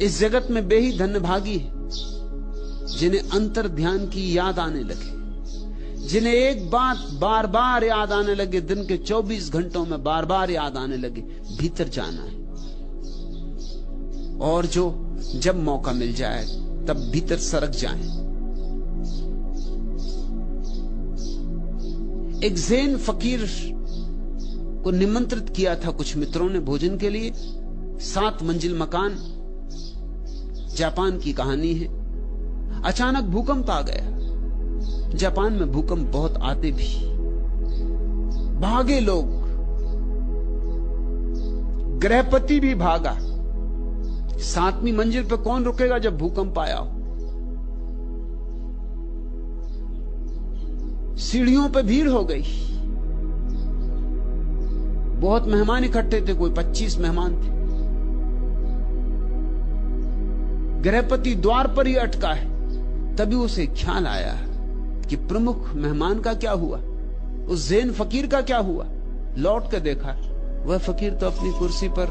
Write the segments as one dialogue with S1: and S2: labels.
S1: इस जगत में वे ही धन्यभागी है जिन्हें अंतर ध्यान की याद आने लगे, जिन्हें एक बात बार बार याद आने लगे, दिन के 24 घंटों में बार बार याद आने लगे, भीतर जाना है। और जो जब मौका मिल जाए तब भीतर सरक जाए। एक ज़ेन फकीर को निमंत्रित किया था कुछ मित्रों ने भोजन के लिए। 7 मंजिल मकान, जापान की कहानी है। अचानक भूकंप आ गया। जापान में भूकंप बहुत आते भी, भागे लोग, गृहपति भी भागा। 7वीं मंजिल पर कौन रुकेगा जब भूकंप आया हो? सीढ़ियों पर भीड़ हो गई। बहुत मेहमान इकट्ठे थे, कोई 25 मेहमान थे। गृहपति द्वार पर ही अटका है। तभी उसे ख्याल आया कि प्रमुख मेहमान का क्या हुआ, उस ज़ेन फकीर का क्या हुआ। लौट कर देखा, वह फकीर तो अपनी कुर्सी पर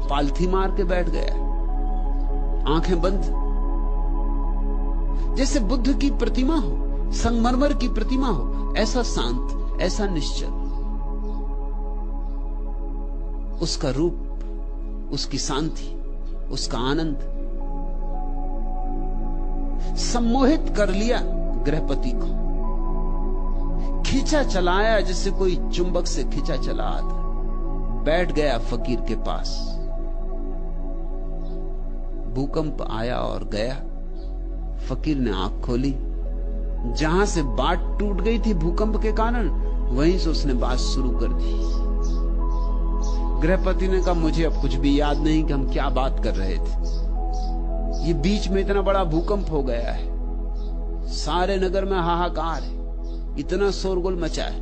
S1: पालथी मार के बैठ गया, आंखें बंद, जैसे बुद्ध की प्रतिमा हो, संगमरमर की प्रतिमा हो, ऐसा शांत, ऐसा निश्चल। उसका रूप, उसकी शांति, उसका आनंद सम्मोहित कर लिया गृहपति को। खींचा चलाया जैसे कोई चुंबक से खींचा चला आता। बैठ गया फकीर के पास। भूकंप आया और गया। फकीर ने आंख खोली। जहां से बात टूट गई थी भूकंप के कारण, वहीं से उसने बात शुरू कर दी। गृहपति ने कहा, मुझे अब कुछ भी याद नहीं कि हम क्या बात कर रहे थे। ये बीच में इतना बड़ा भूकंप हो गया है, सारे नगर में हाहाकार है, इतना शोरगुल मचा है,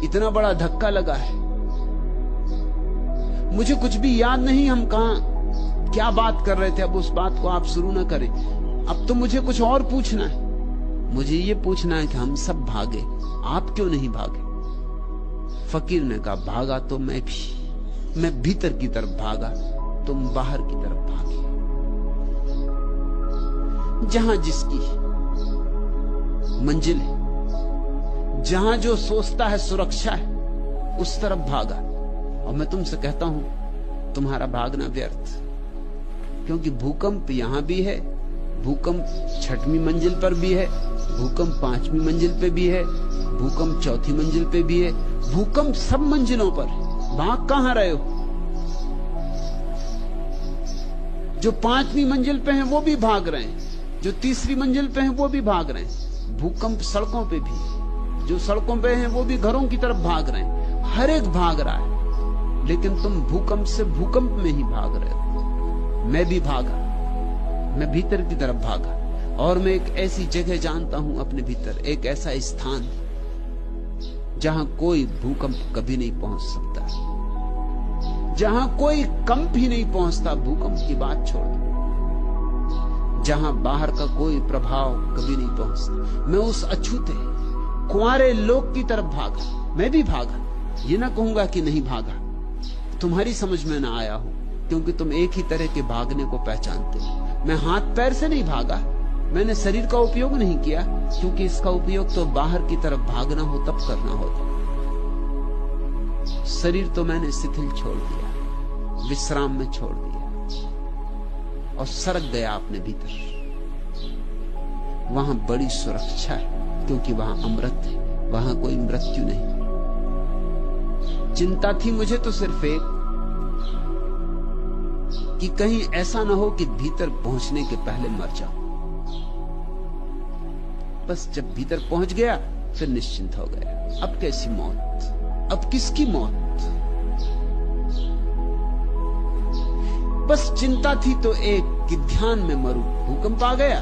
S1: इतना बड़ा धक्का लगा है, मुझे कुछ भी याद नहीं हम कहां क्या बात कर रहे थे। अब उस बात को आप शुरू ना करें। अब तो मुझे कुछ और पूछना है। मुझे ये पूछना है कि हम सब भागे, आप क्यों नहीं भागे? फकीर ने कहा, भागा तो मैं भी, मैं भीतर की तरफ भागा, तुम बाहर की तरफ भागे। जहां जिसकी मंजिल है, जहां जो सोचता है सुरक्षा है, उस तरफ भागा। और मैं तुमसे कहता हूं, तुम्हारा भागना व्यर्थ, क्योंकि भूकंप यहां भी है, भूकंप 6वीं मंजिल पर भी है, भूकंप 5वीं मंजिल पे भी है, भूकंप 4थी मंजिल पे भी है, भूकंप सब मंजिलों पर है। भाग कहां रहे हो? जो 5वीं मंजिल पे हैं वो भी भाग रहे हैं, जो 3री मंजिल पे हैं वो भी भाग रहे हैं। भूकंप सड़कों पे भी, जो सड़कों पे हैं वो भी घरों की तरफ भाग रहे हैं। हर एक भाग रहा है, लेकिन तुम भूकंप से भूकंप में ही भाग रहे हो। मैं भी भागा, मैं भीतर की तरफ भागा। और मैं एक ऐसी जगह जानता हूं अपने भीतर, एक ऐसा स्थान जहां कोई भूकंप कभी नहीं पहुंच सकता, जहां कोई कंप ही नहीं पहुंचता। भूकंप की बात छोड़ दो, जहां बाहर का कोई प्रभाव कभी नहीं पहुंचता। मैं उस अछूते कुंवारे लोक की तरफ भागा। मैं भी भागा, ये ना कहूंगा कि नहीं भागा। तुम्हारी समझ में ना आया हो, क्योंकि तुम एक ही तरह के भागने को पहचानते हो। मैं हाथ पैर से नहीं भागा, मैंने शरीर का उपयोग नहीं किया, क्योंकि इसका उपयोग तो बाहर की तरफ भागना हो तब करना होता। शरीर तो मैंने शिथिल छोड़ दिया, विश्राम में छोड़ दिया और सरक गया अपने भीतर। वहां बड़ी सुरक्षा है, क्योंकि वहां अमृत है, वहां कोई मृत्यु नहीं। चिंता थी मुझे तो सिर्फ एक, कि कहीं ऐसा ना हो कि भीतर पहुंचने के पहले मर जाऊं। बस जब भीतर पहुंच गया फिर निश्चिंत हो गया। अब कैसी मौत, अब किसकी मौत? बस चिंता थी तो एक कि ध्यान में मरूं। भूकंप आ गया,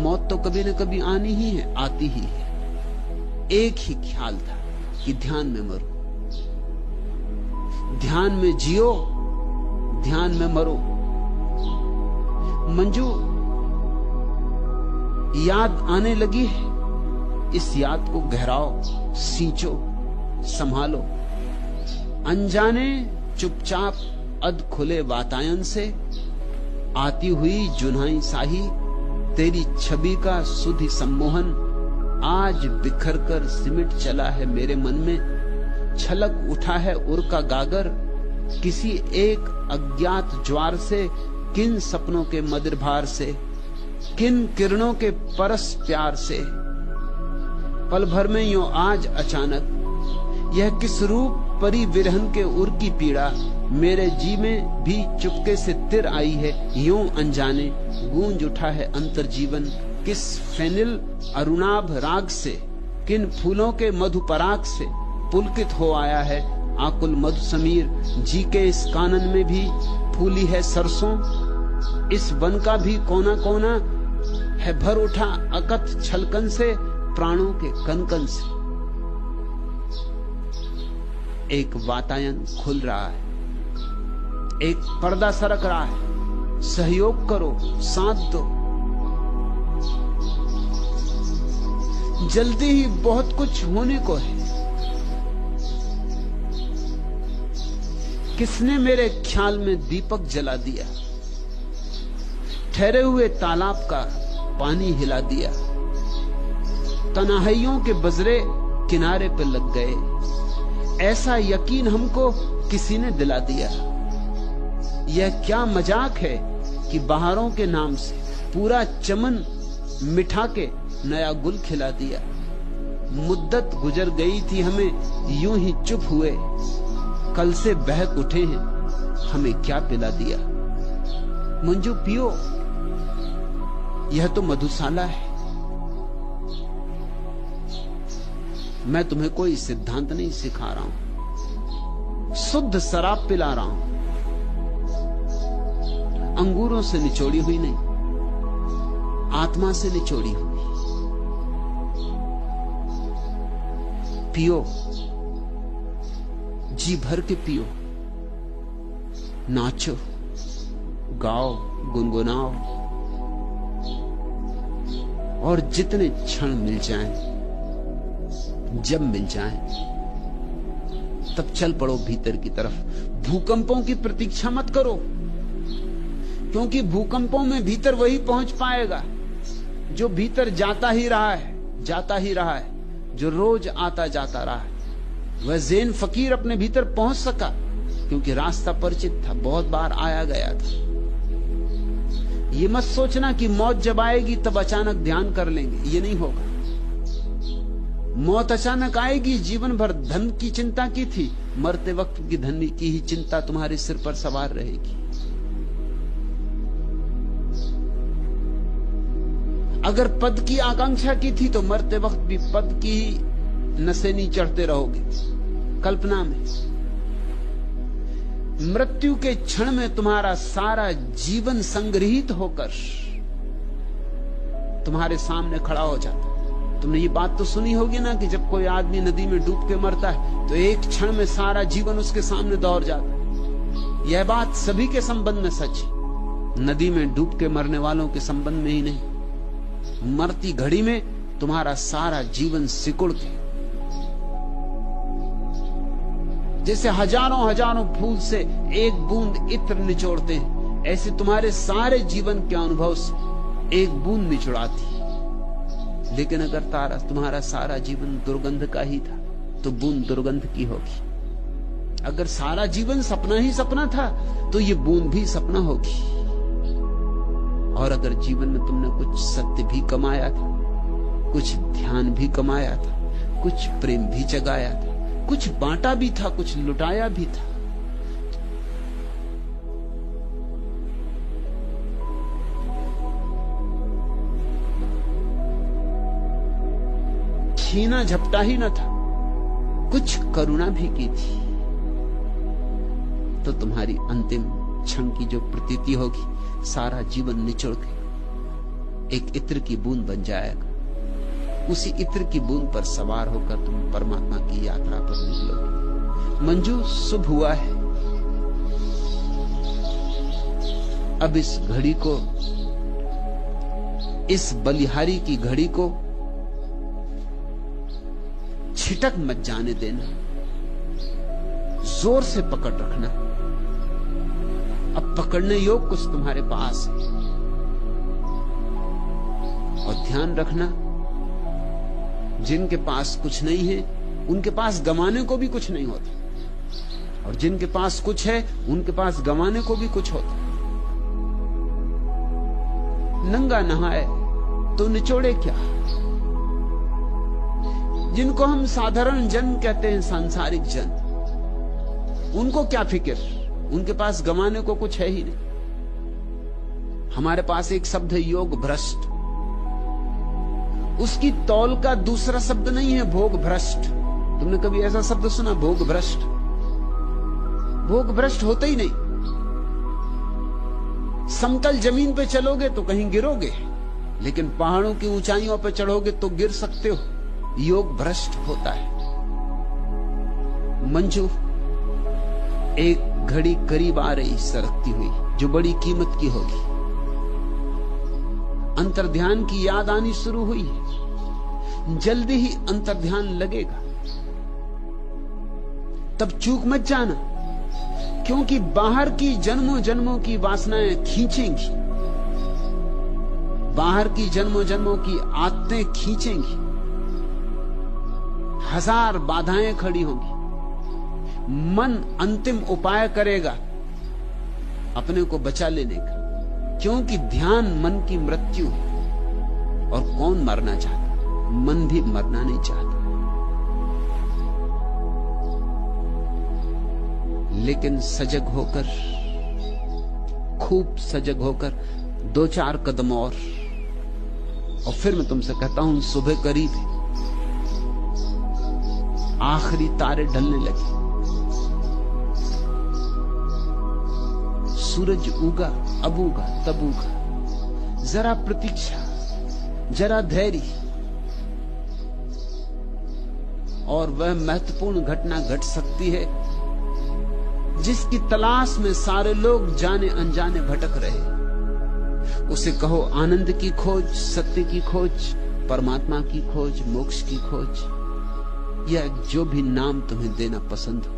S1: मौत तो कभी न कभी आनी ही है, आती ही है। एक ही ख्याल था कि ध्यान में मरूं, ध्यान में जियो, ध्यान में मरो। मंजू, याद आने लगी है, इस याद को गहराओ, सींचो, संभालो। अनजाने चुपचाप अध खुले वातायन से आती हुई जुन्हाई साही, तेरी छवि का सुधि सम्मोहन आज बिखर कर सिमट चला है मेरे मन में। छलक उठा है उर का गागर किसी एक अज्ञात ज्वार से, किन सपनों के मदिर भार से, किन किरणों के परस प्यार से। पल भर में यूं आज अचानक यह किस रूप परी विरहन के उर की पीड़ा, मेरे जी में भी चुपके से तिर आई है यूं अनजाने। गूंज उठा है अंतर जीवन किस फेनिल अरुणाभ राग से, किन फूलों के मधुपराग से पुलकित हो आया है आकुल मधु समीर। जी के इस कानन में भी फूली है सरसों, इस वन का भी कोना कोना है भर उठा अकथ छलकन से, प्राणों के कनकन से। एक वातायन खुल रहा है, एक पर्दा सरक रहा है। सहयोग करो, साथ दो। जल्दी ही बहुत कुछ होने को है। किसने मेरे ख्याल में दीपक जला दिया, ठहरे हुए तालाब का पानी हिला दिया। तन्हाइयों के बजरे किनारे पे लग गए, ऐसा यकीन हमको किसी ने दिला दिया। यह क्या मजाक है कि बहारों के नाम से पूरा चमन मिठा के नया गुल खिला दिया। मुद्दत गुजर गई थी हमें यूं ही चुप हुए, कल से बहक उठे हैं हमें क्या पिला दिया। मंजू पियो, यह तो मधुशाला है। मैं तुम्हें कोई सिद्धांत नहीं सिखा रहा हूं, शुद्ध शराब पिला रहा हूं, अंगूरों से निचोड़ी हुई नहीं, आत्मा से निचोड़ी हुई। पियो, जी भर के पियो, नाचो, गाओ, गुनगुनाओ, और जितने क्षण मिल जाएं, जब मिल जाएं, तब चल पड़ो भीतर की तरफ। भूकंपों की प्रतीक्षा मत करो, क्योंकि भूकंपों में भीतर वही पहुंच पाएगा जो भीतर जाता ही रहा है, जाता ही रहा है, जो रोज आता जाता रहा है। वह ज़ेन फकीर अपने भीतर पहुंच सका क्योंकि रास्ता परिचित था, बहुत बार आया गया था। ये मत सोचना कि मौत जब आएगी तब अचानक ध्यान कर लेंगे, ये नहीं होगा। मौत अचानक आएगी। जीवन भर धन की चिंता की थी, मरते वक्त की धन की ही चिंता तुम्हारे सिर पर सवार रहेगी। अगर पद की आकांक्षा की थी तो मरते वक्त भी पद की ही नसेनी चढ़ते रहोगे कल्पना में। मृत्यु के क्षण में तुम्हारा सारा जीवन संग्रहित होकर तुम्हारे सामने खड़ा हो जाता। तुमने ये बात तो सुनी होगी ना कि जब कोई आदमी नदी में डूब के मरता है तो एक क्षण में सारा जीवन उसके सामने दौड़ जाता है। यह बात सभी के संबंध में सच है, नदी में डूब के मरने वालों के संबंध में ही नहीं। मरती घड़ी में तुम्हारा सारा जीवन सिकुड़ के, जैसे हजारों हजारों फूल से एक बूंद इत्र निचोड़ते हैं, ऐसे तुम्हारे सारे जीवन के अनुभव से एक बूंद निचोड़ाती। लेकिन अगर तुम्हारा सारा जीवन दुर्गंध का ही था तो बूंद दुर्गंध की होगी। अगर सारा जीवन सपना ही सपना था तो ये बूंद भी सपना होगी। और अगर जीवन में तुमने कुछ सत्य भी कमाया था, कुछ ध्यान भी कमाया था, कुछ प्रेम भी जगाया था, कुछ बांटा भी था, कुछ लुटाया भी था, छीना झपटा ही न था, कुछ करुणा भी की थी, तो तुम्हारी अंतिम क्षण की जो प्रतीति होगी सारा जीवन निचोड़ के एक इत्र की बूंद बन जाएगा। उसी इत्र की बूंद पर सवार होकर तुम परमात्मा की यात्रा पर निकलोगे। मंजू, शुभ हुआ है। अब इस घड़ी को, इस बलिहारी की घड़ी को छिटक मत जाने देना, जोर से पकड़ रखना। अब पकड़ने योग कुछ तुम्हारे पास है। और ध्यान रखना, जिनके पास कुछ नहीं है उनके पास गंवाने को भी कुछ नहीं होता, और जिनके पास कुछ है उनके पास गंवाने को भी कुछ होता। नंगा नहाए तो निचोड़े क्या। जिनको हम साधारण जन कहते हैं, सांसारिक जन, उनको क्या फिक्र, उनके पास गंवाने को कुछ है ही नहीं। हमारे पास एक शब्द है योग भ्रष्ट, उसकी तौल का दूसरा शब्द नहीं है भोग भ्रष्ट। तुमने कभी ऐसा शब्द सुना, भोग भ्रष्ट? भोग भ्रष्ट होते ही नहीं। समतल जमीन पे चलोगे तो कहीं गिरोगे, लेकिन पहाड़ों की ऊंचाइयों पे चढ़ोगे तो गिर सकते हो। योग भ्रष्ट होता है। मंजू, एक घड़ी करीब आ रही सरकती हुई जो बड़ी कीमत की होगी। अंतर्ध्यान की याद आनी शुरू हुई है, जल्दी ही अंतर्ध्यान लगेगा। तब चूक मत जाना, क्योंकि बाहर की जन्मों जन्मों की वासनाएं खींचेंगी, बाहर की जन्मों जन्मों की आदतें खींचेंगी, हजार बाधाएं खड़ी होंगी। मन अंतिम उपाय करेगा अपने को बचा लेने का, क्योंकि ध्यान मन की मृत्यु है। और कौन मरना चाहता? मन भी मरना नहीं चाहता। लेकिन सजग होकर, खूब सजग होकर 2-4 कदम और फिर मैं तुमसे कहता हूं, सुबह करीब है, आखिरी तारे ढलने लगे, सूरज उगा, अब उगा, तब उगा। जरा प्रतीक्षा, जरा धैर्य, और वह महत्वपूर्ण घटना घट सकती है जिसकी तलाश में सारे लोग जाने अनजाने भटक रहे। उसे कहो आनंद की खोज, सत्य की खोज, परमात्मा की खोज, मोक्ष की खोज, या जो भी नाम तुम्हें देना पसंद हो।